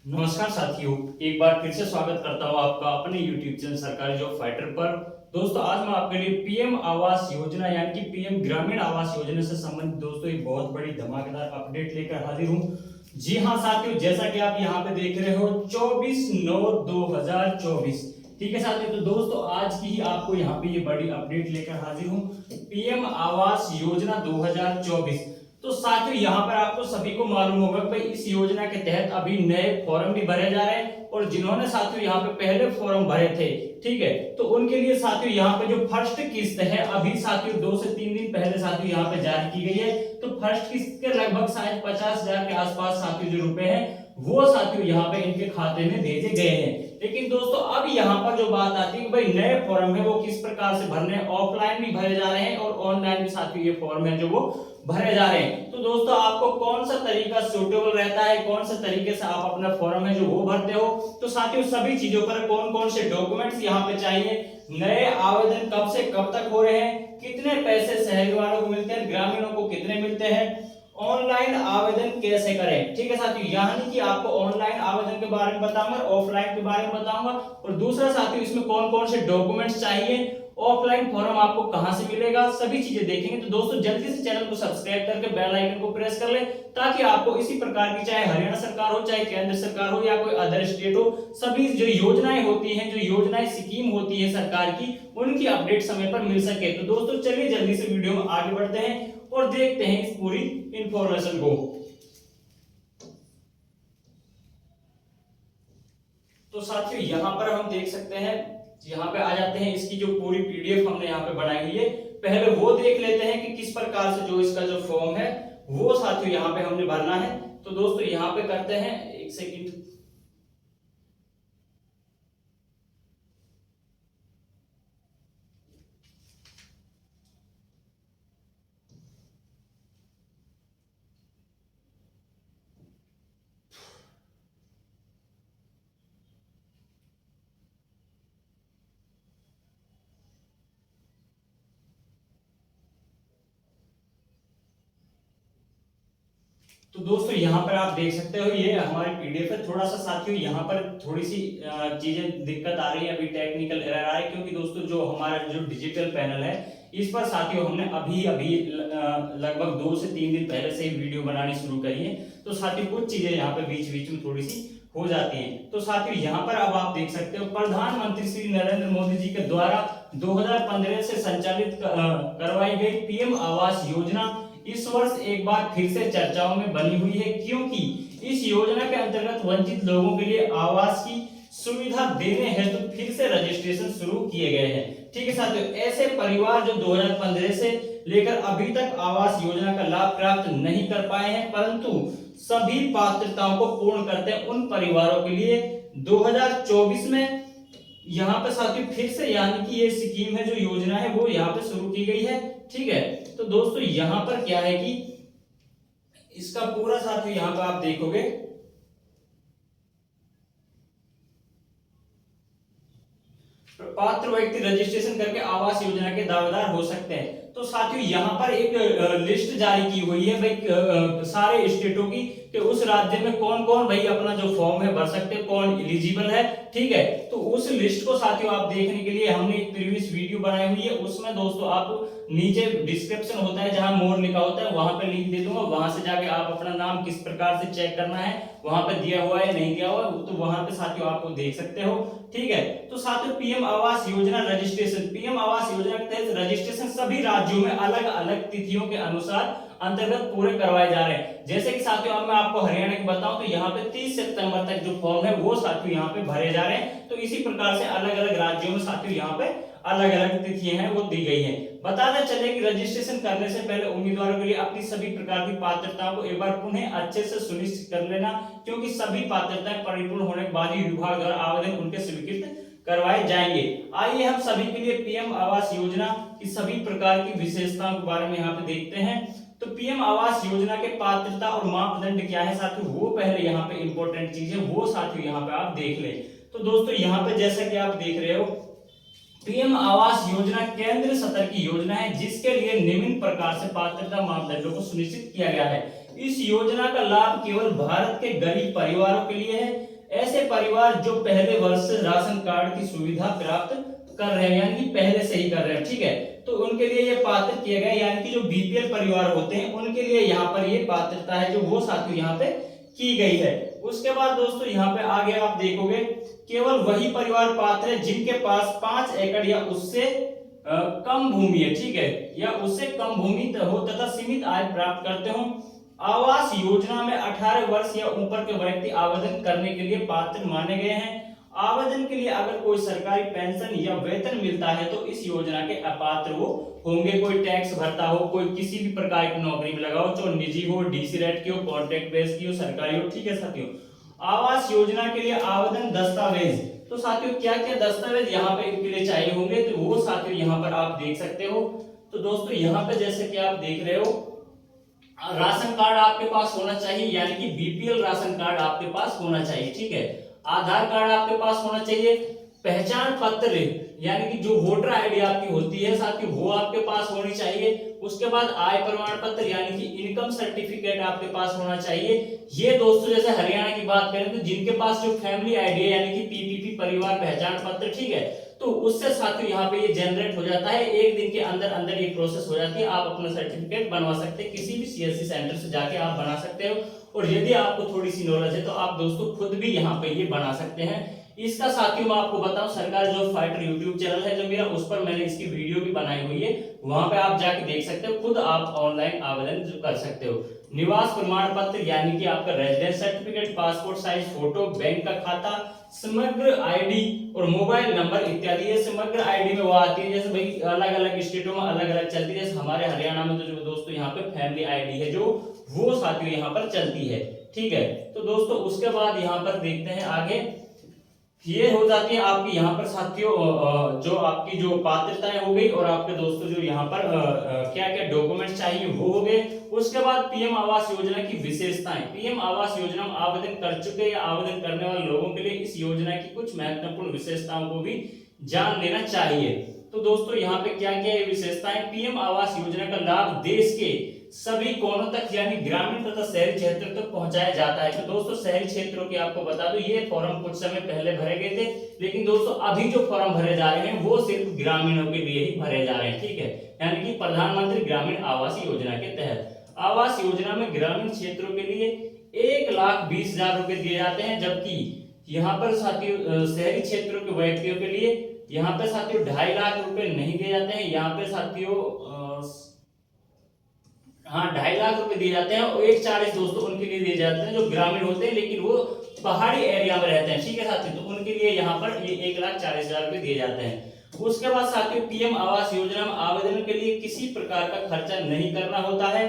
नमस्कार साथियों, एक बार फिर से स्वागत करता हूं आपका अपने YouTube चैनल सरकारी जॉब फाइटर पर। दोस्तों, आज मैं आपके लिए पीएम आवास योजना यानी कि पीएम ग्रामीण आवास योजना से संबंधित दोस्तों एक बहुत बड़ी धमाकेदार अपडेट लेकर हाजिर हूं। जी हां साथियों, जैसा कि आप यहां पे देख रहे हो 24/9/2024। ठीक है साथियों, तो दोस्तों आज की ही आपको यहाँ पे ये बड़ी अपडेट लेकर हाजिर हूँ। पीएम आवास योजना 2024। तो साथियों यहाँ पर आपको सभी को मालूम होगा कि भाई इस योजना के तहत अभी नए फॉर्म भी भरे जा रहे हैं, और जिन्होंने साथियों यहाँ पे पहले फॉर्म भरे थे, ठीक है, तो उनके लिए साथियों यहाँ पे जो फर्स्ट किस्त है अभी साथियों 2 से 3 दिन पहले साथियों यहाँ पे जारी की गई है। तो फर्स्ट किस्त के लगभग शायद 50,000 के आसपास साथियों जो रुपए हैं वो साथियों यहाँ पे इनके खाते में भेजे गए हैं। लेकिन दोस्तों अब यहाँ पर जो बात आती है कि भाई नए फॉर्म है वो किस प्रकार से भरने, ऑफलाइन भी भरे जा रहे हैं और ऑनलाइन भी साथियों ये फॉर्म है जो वो भरे जा रहे हैं। तो दोस्तों आपको कौन सा तरीका सूटेबल रहता है, कौन सा तरीके से आप अपना फॉर्म है जो वो भरते हो, तो साथियों सभी चीजों पर कौन कौन से डॉक्यूमेंट्स यहाँ पे चाहिए, नए आवेदन कब से कब तक हो रहे हैं, कितने पैसे शहरी वालों को मिलते हैं, ग्रामीणों को कितने मिलते हैं, ऑनलाइन आवेदन कैसे करें, ठीक है साथियों, यानी कि आपको ऑनलाइन आवेदन के बारे में बताऊंगा, ऑफलाइन के बारे में बताऊंगा, और दूसरा साथियों इसमें कौन कौन से डॉक्यूमेंट्स चाहिए, ऑफलाइन फॉर्म आपको कहां से मिलेगा, सभी चीजें देखेंगे। तो दोस्तों जल्दी से चैनल को सब्सक्राइब करके बेल आइकन को प्रेस कर ले, ताकि आपको इसी प्रकार की, चाहे हरियाणा सरकार हो, चाहे केंद्र सरकार हो, या कोई अदर स्टेट हो, सभी जो योजनाएं होती हैं, जो योजनाएं स्कीम होती है सरकार की, उनकी अपडेट समय पर मिल सके। तो दोस्तों चलिए जल्दी से वीडियो में आगे बढ़ते हैं और देखते हैं इस पूरी इंफॉर्मेशन को। तो साथियों यहां पर हम देख सकते हैं, यहाँ पे आ जाते हैं, इसकी जो पूरी पीडीएफ हमने यहाँ पे बनाई हुई है, पहले वो देख लेते हैं कि किस प्रकार से जो इसका जो फॉर्म है वो साथियों यहाँ पे हमने भरना है। तो दोस्तों यहाँ पे करते हैं, एक सेकंड। तो दोस्तों यहाँ पर आप देख सकते हो ये हमारी पीडीएफ है। थोड़ा सा साथियों यहाँ पर थोड़ी सी चीजें दिक्कत आ रही है, अभी टेक्निकल एरर आ रहा है, क्योंकि दोस्तों जो हमारा जो डिजिटल पैनल है इस पर साथियों हमने अभी अभी लगभग 2 से 3 दिन पहले से ही वीडियो बनानी शुरू करी है। तो साथियों कुछ चीजें यहाँ पे बीच बीच में थोड़ी सी हो जाती हैं। तो साथियों यहाँ पर अब आप देख सकते हो प्रधानमंत्री श्री नरेंद्र मोदी जी के द्वारा 2015 से संचालित करवाई गई पीएम आवास योजना इस वर्ष एक बार फिर से चर्चाओं में बनी हुई है, क्योंकि इस योजना के अंतर्गत वंचित लोगों के लिए आवास की सुविधा देने हेतु तो फिर से रजिस्ट्रेशन शुरू किए गए हैं। ठीक है साथियों, ऐसे परिवार जो 2015 से लेकर अभी तक आवास योजना का लाभ प्राप्त नहीं कर पाए हैं, परंतु सभी पात्रताओं को पूर्ण करते हैं, उन परिवारों के लिए 2024 में यहाँ पे साथियों फिर से, यानी कि ये स्कीम है, जो योजना है वो यहाँ पे शुरू की गई है। ठीक है, तो दोस्तों यहाँ पर क्या है कि इसका पूरा साथियों यहाँ पे आप देखोगे, पात्र व्यक्ति रजिस्ट्रेशन करके आवास योजना के दावेदार हो सकते हैं। तो साथियों यहाँ पर एक लिस्ट जारी की हुई है भाई सारे स्टेटों की, कि उस राज्य में कौन कौन भाई अपना जो फॉर्म है भर सकते हैं, कौन एलिजिबल है। ठीक है, तो उस लिस्ट को साथियों आप देखने के लिए हमने एक प्रीवियस वीडियो बनाई हुई है, उसमें दोस्तों आप नीचे डिस्क्रिप्शन होता है जहां मोर लिखा होता है, वहां पे लिंक दे दूंगा, वहां से जाके आप अपना नाम किस प्रकार से चेक करना है, वहां पे दिया हुआ है नहीं दिया हुआ, तो वहां पे साथियों आप देख सकते हो। ठीक है, तो साथियों PM Awas Yojana registration, PM Awas Yojana के तहत रजिस्ट्रेशन सभी राज्यों में अलग अलग तिथियों के अनुसार अंतर्गत पूरे करवाए जा रहे हैं। जैसे कि साथियों अब मैं आपको हरियाणा की बताऊं तो यहाँ पे 30 सितंबर तक जो फॉर्म है वो साथियों यहाँ पे भरे जा रहे हैं। तो इसी प्रकार से अलग अलग राज्यों में साथियों यहाँ पे अलग अलग तिथियां हैं वो दी गई है। बताते चले कि रजिस्ट्रेशन करने से पहले उम्मीदवारों के लिए अपनी सभी प्रकार की पात्रताओं को एक बार पुनः अच्छे से सुनिश्चित कर लेना, क्योंकि सभी पात्रताएं परिपूर्ण होने के बाद ही विभाग द्वारा आवेदन उनके स्वीकृत करवाए जाएंगे। आइए हम सभी के लिए पीएम आवास योजना की सभी प्रकार की विशेषताओं के बारे में यहाँ पे देखते हैं। तो पीएम आवास योजना के पात्रता और मापदंड क्या है साथियों, वो पहले यहाँ पे इंपॉर्टेंट चीज है, वो साथियों यहाँ पे आप देख ले। तो दोस्तों यहाँ पे जैसा कि आप देख रहे हो, पीएम आवास योजना केंद्र स्तर की योजना है, जिसके लिए निम्न प्रकार से पात्रता मापदंडों को सुनिश्चित किया गया है। इस योजना का लाभ केवल भारत के गरीब परिवारों के लिए है, ऐसे परिवार जो पहले वर्ष से राशन कार्ड की सुविधा प्राप्त कर रहे हैं, यानी कि पहले से ही कर रहे हैं, ठीक है, तो उनके लिए ये पात्र किए गए, यानी कि जो बीपीएल परिवार होते हैं उनके लिए यहाँ पर ये पात्रता है जो वो साथियों यहाँ पे की गई है। उसके बाद दोस्तों यहाँ पे आगे आप देखोगे केवल वही परिवार पात्र है जिनके पास 5 एकड़ या उससे कम भूमि है, ठीक है, या उससे कम भूमि हो तथा सीमित आय प्राप्त करते हो। आवास योजना में 18 वर्ष या ऊपर के व्यक्ति आवेदन करने के लिए पात्र माने गए हैं। आवेदन के लिए अगर कोई सरकारी पेंशन या वेतन मिलता है तो इस योजना के अपात्र वो होंगे। कोई टैक्स भरता हो, कोई किसी भी प्रकार की नौकरी में लगा हो, चाहे निजी हो, डीसी रेट की हो, कॉन्ट्रैक्ट बेस की हो, सरकारी हो, ठीक है साथियों। आवास योजना के लिए आवेदन दस्तावेज, तो साथियों क्या क्या दस्तावेज यहाँ पे इनके लिए चाहिए होंगे, तो वो साथियों यहाँ पर आप देख सकते हो। तो दोस्तों यहाँ पे जैसे कि आप देख रहे हो राशन कार्ड आपके पास होना चाहिए, यानी कि बीपीएल राशन कार्ड आपके पास होना चाहिए, ठीक है। आधार कार्ड आपके पास होना चाहिए। पहचान पत्र यानी कि जो वोटर आईडी आपकी होती है साथियों वो आपके पास होनी चाहिए। उसके बाद आय प्रमाण पत्र यानी कि इनकम सर्टिफिकेट आपके पास होना चाहिए। ये दोस्तों जैसे हरियाणा की बात करें तो जिनके पास जो फैमिली आईडी है यानी कि पीपीपी परिवार पहचान पत्र, ठीक है, तो उससे साथियों यहाँ पे ये जनरेट हो जाता है। एक दिन के अंदर अंदर ये प्रोसेस हो जाती है। आप अपना सर्टिफिकेट बनवा सकते हैं, किसी भी सीएससी सेंटर से जाके आप बना सकते हो। और यदि आपको थोड़ी सी नॉलेज है तो आप दोस्तों खुद भी यहाँ पे ये बना सकते हैं। इसका साथियों मैं आपको बताऊं सरकार जॉब फाइटर यूट्यूब चैनल है जो मेरा, उस पर मैंने इसकी वीडियो भी बनाई हुई है, वहां पे आप जाके देख सकते हो, खुद आप ऑनलाइन आवेदन कर सकते हो। निवास प्रमाण पत्र यानी कि आपका residence certificate, passport size photo, bank का खाता, समग्र आईडी और मोबाइल नंबर इत्यादि। ये समग्र आईडी में वो आती है जैसे भाई अलग अलग स्टेटों में अलग अलग चलती है, जैसे हमारे हरियाणा में तो जो दोस्तों यहाँ पे फैमिली आईडी है जो वो साथियों यहाँ पर चलती है, ठीक है। तो दोस्तों उसके बाद यहाँ पर देखते हैं आगे, ये हो जाती है आपकी यहाँ पर साथियों जो आपकी जो पात्रताएं हो गई और आपके दोस्तों जो यहाँ पर क्या क्या डॉक्यूमेंट्स चाहिए वो हो गए। उसके बाद पीएम आवास योजना की विशेषताएं। पीएम आवास योजना में आवेदन कर चुके या आवेदन करने वाले लोगों के लिए इस योजना की कुछ महत्वपूर्ण विशेषताओं को भी जान लेना चाहिए। तो दोस्तों यहाँ पे क्या क्या विशेषताएं। पीएम आवास योजना का लाभ देश के सभी कोनों तक यानी ग्रामीण तथा शहरी क्षेत्रों तक पहुंचाया जाता है। तो दोस्तों शहरी क्षेत्रों की आपको बता दूं ये फॉर्म कुछ समय पहले भरे गए थे, लेकिन दोस्तों अभी जो फॉर्म भरे जा रहे हैं वो सिर्फ ग्रामीणों के लिए ही भरे जा रहे हैं, ठीक है, यानी कि प्रधानमंत्री ग्रामीण आवास योजना के तहत। आवास योजना में ग्रामीण क्षेत्रों के लिए 1,20,000 रुपए दिए जाते हैं, जबकि यहाँ पर साथियों शहरी क्षेत्रों के व्यक्तियों के लिए यहाँ पे साथियों 2.5 लाख रुपए नहीं दिए जाते हैं। यहाँ पे साथियों 2.5 लाख रुपए दिए जाते हैं और 1,40 दोस्तों उनके लिए दिए जाते हैं जो ग्रामीण होते हैं लेकिन वो पहाड़ी एरिया में रहते हैं, ठीक है साथियों, तो उनके लिए यहाँ पर ये 1,40,000 रुपए दिए जाते हैं। उसके बाद साथियों पीएम आवास योजना में आवेदन के लिए किसी प्रकार का खर्चा नहीं करना होता है।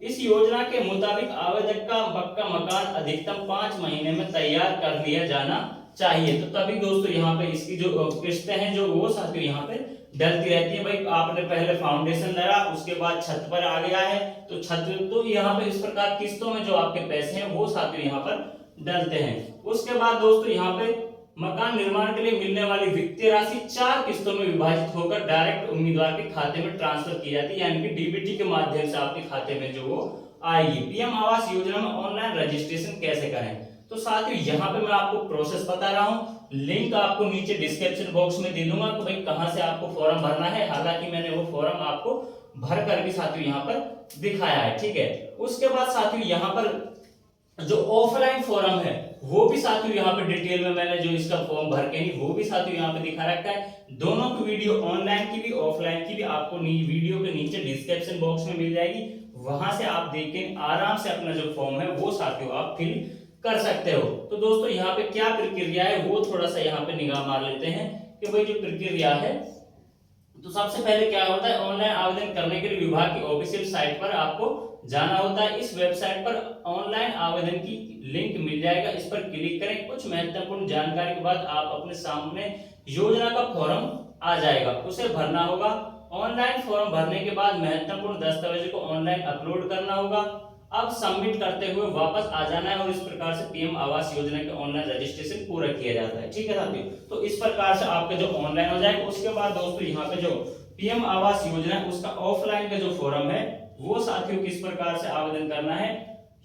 इस योजना के मुताबिक आवेदक का पक्का मकान अधिकतम 5 महीने में तैयार कर लिया जाना चाहिए। तो तभी दोस्तों यहाँ पे इसकी जो किस्तें हैं जो वो साथियों यहाँ पे डलती रहती है। भाई आपने पहले फाउंडेशन लगा, उसके बाद छत पर आ गया है तो छत, तो यहाँ पे इस प्रकार किस्तों में जो आपके पैसे हैं वो साथियों यहाँ पर डलते हैं। उसके बाद दोस्तों यहाँ पे मकान निर्माण के लिए मिलने वाली वित्तीय राशि 4 किस्तों में विभाजित होकर डायरेक्ट उम्मीदवार के खाते में ट्रांसफर की जाती है, यानी कि डीबीटी के माध्यम से आपके खाते में जो वो आएगी। पीएम आवास योजना में ऑनलाइन रजिस्ट्रेशन कैसे करें, तो साथियों यहाँ पे मैं आपको प्रोसेस बता रहा हूँ, लिंक आपको नीचे डिस्क्रिप्शन बॉक्स में दे दूंगा तो भाई कहां से आपको फॉर्म भरना है। हालांकि मैंने वो फॉर्म आपको भर करके साथियों यहाँ पर दिखाया है, ठीक है। उसके बाद साथियों यहाँ पर जो ऑफलाइन फॉर्म है वो भी साथियों यहाँ पे डिटेल में मैंने जो इसका फॉर्म भर के नहीं वो भी साथियों यहाँ पे दिखा रखा है। दोनों की वीडियो ऑनलाइन की भी ऑफलाइन की भी आपको वीडियो के नीचे डिस्क्रिप्शन बॉक्स में मिल जाएगी, वहां से आप देख के आराम से अपना जो फॉर्म है वो साथियों आप फिल कर सकते हो। तो दोस्तों यहाँ पे क्या प्रक्रिया है वो थोड़ा सा यहाँ पे निगाह मार लेते हैं कि भाई जो प्रक्रिया है, तो सबसे पहले क्या होता है, ऑनलाइन आवेदन करने के लिए विभाग की ऑफिशियल साइट पर आपको जाना होता है। इस वेबसाइट पर ऑनलाइन आवेदन की लिंक मिल जाएगा, इस पर क्लिक करें। कुछ महत्वपूर्ण जानकारी के बाद आप अपने सामने योजना का फॉर्म आ जाएगा, उसे भरना होगा। ऑनलाइन फॉर्म भरने के बाद महत्वपूर्ण दस्तावेजों को ऑनलाइन अपलोड करना होगा। अब सबमिट करते हुए वापस आ जाना है और इस प्रकार से पीएम आवास योजना के ऑनलाइन रजिस्ट्रेशन पूरा किया जाता है, ठीक है साथियों। तो इस प्रकार से आपका जो ऑनलाइन हो जाएगा। उसके बाद दोस्तों यहाँ पे जो पीएम आवास योजना है उसका ऑफलाइन का जो फॉर्म है वो साथियों किस प्रकार से आवेदन करना है,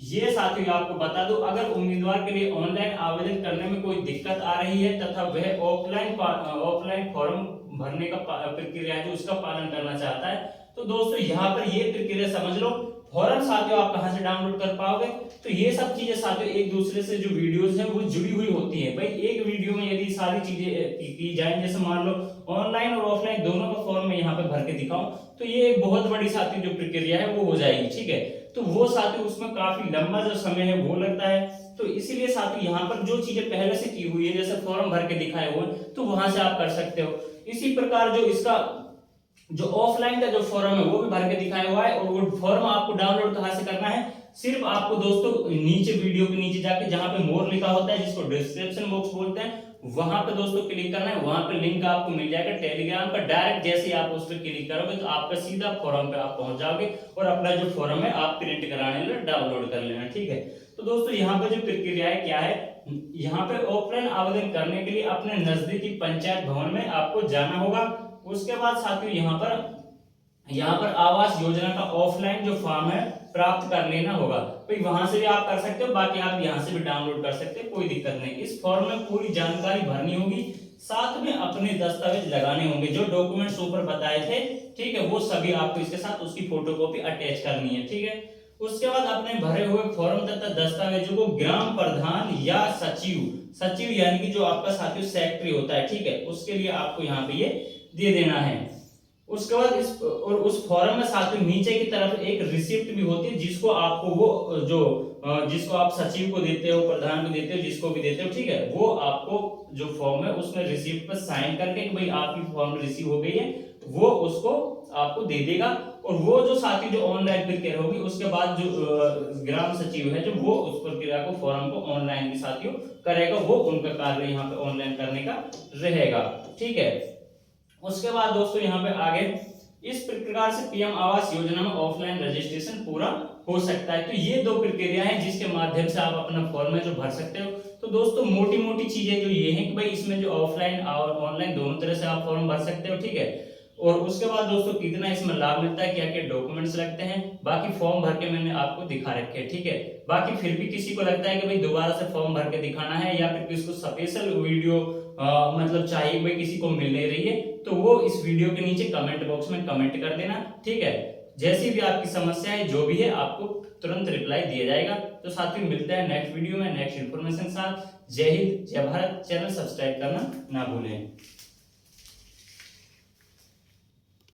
ये साथियों आपको बता दूं, अगर उम्मीदवार के लिए ऑनलाइन आवेदन करने में कोई दिक्कत आ रही है तथा वह ऑफलाइन फॉर्म भरने का प्रक्रिया है जो उसका पालन करना चाहता है, तो दोस्तों यहाँ पर ये प्रक्रिया समझ लो। फॉर्म साथियों आप कहां से डाउनलोड कर पाओगे, तो ये सब चीजें साथियों एक दूसरे से जो वीडियोस हैं वो जुड़ी हुई होती है। भाई एक वीडियो में यदि सारी चीजें की जाए, जैसे मान लो ऑनलाइन और ऑफलाइन दोनों का फॉर्म मैं यहाँ पे भर के दिखाऊं, तो ये एक बहुत बड़ी साथियों जो प्रक्रिया है वो हो जाएगी। ठीक है, तो वो साथियों उसमें काफी लंबा जो समय है वो लगता है। तो इसीलिए साथियों यहाँ पर जो चीजें पहले से की हुई है, जैसे फॉर्म भर के दिखाए हुए, तो वहां से आप कर सकते हो। इसी प्रकार जो इसका जो ऑफलाइन का जो फॉर्म है वो भी भर के दिखाया हुआ है, और वो फॉर्म आपको डाउनलोड कहां से करना है, सिर्फ आपको दोस्तों नीचे वीडियो के नीचे जाके जहां पे मोर लिखा होता है, जिसको डिस्क्रिप्शन बॉक्स बोलते हैं, वहां पे दोस्तों क्लिक करना है। वहां पे लिंक आपको मिल जाएगा टेलीग्राम पर। डायरेक्ट जैसे ही आप उस पर क्लिक करोगे तो आपका सीधा फॉर्म पे आप पहुंच जाओगे और अपना जो फॉर्म है आप प्रिंट कराने लिए डाउनलोड कर लेना। ठीक है, तो दोस्तों यहाँ पे जो प्रक्रिया है क्या है, यहाँ पे ऑफलाइन आवेदन करने के लिए अपने नजदीकी पंचायत भवन में आपको जाना होगा। उसके बाद साथियों यहाँ पर आवास योजना का ऑफलाइन जो फॉर्म है प्राप्त कर लेना होगा। भाई वहां से भी आप कर सकते हो, बाकी आप यहाँ से भी डाउनलोड कर सकते हो, कोई दिक्कत नहीं। इस फॉर्म में पूरी जानकारी भरनी होगी, साथ में अपने दस्तावेज लगाने होंगे, जो डॉक्यूमेंट्स ऊपर बताए थे। ठीक है, वो सभी आपको इसके साथ उसकी फोटोकॉपी अटैच करनी है। ठीक है, उसके बाद अपने भरे हुए फॉर्म तथा दस्तावेजों को ग्राम प्रधान या सचिव यानी कि जो आपका साथियों सेक्रेटरी होता है, ठीक है, उसके लिए आपको यहाँ पे ये दे देना है। उसके बाद उस फॉर्म में साथियों नीचे की तरफ एक रिसिप्ट भी होती है, जिसको आपको वो जिसको आप सचिव को देते हो, प्रधान को देते हो, जिसको भी देते हो, ठीक है, वो आपको जो फॉर्म है उसमें रिसिप्ट पर साइन करके कि भाई आपकी फॉर्म रिसीव हो गई है, वो उसको आपको दे देगा। और वो जो साथी जो ऑनलाइन प्रक्रिया होगी, उसके बाद जो ग्राम सचिव है जो वो उस प्रक्रिया को फॉर्म को ऑनलाइन भी साथियों करेगा, वो उनका कार्य यहाँ पे ऑनलाइन करने का रहेगा। ठीक है, उसके बाद दोस्तों यहाँ पे आगे इस प्रकार से पीएम आवास योजना में ऑफलाइन रजिस्ट्रेशन पूरा हो सकता है। तो ये दो प्रक्रिया है जिसके माध्यम से आप अपना फॉर्म है जो भर सकते हो। तो दोस्तों मोटी मोटी चीजें जो ये हैं कि भाई इसमें जो ऑफलाइन और ऑनलाइन दोनों तरह से आप फॉर्म भर सकते हो। ठीक है, और उसके बाद दोस्तों कितना इसमें लाभ मिलता है, क्या क्या डॉक्यूमेंट्स लगते हैं, बाकी फॉर्म भर के मैंने आपको दिखा रखे हैं। ठीक है, बाकी फिर भी किसी को लगता है कि भाई दोबारा से फॉर्म भर के दिखाना है, या फिर किसी को स्पेशल वीडियो मतलब चाहिए, भाई किसी को मिल नहीं रही है, तो वो इस वीडियो के नीचे कमेंट बॉक्स में कमेंट कर देना। ठीक है, जैसी भी आपकी समस्या है जो भी है आपको तुरंत रिप्लाई दिया जाएगा। तो साथियों मिलते हैं नेक्स्ट वीडियो में नेक्स्ट इन्फॉर्मेशन के साथ। जय हिंद, जय भारत। चैनल सब्सक्राइब करना ना भूलें।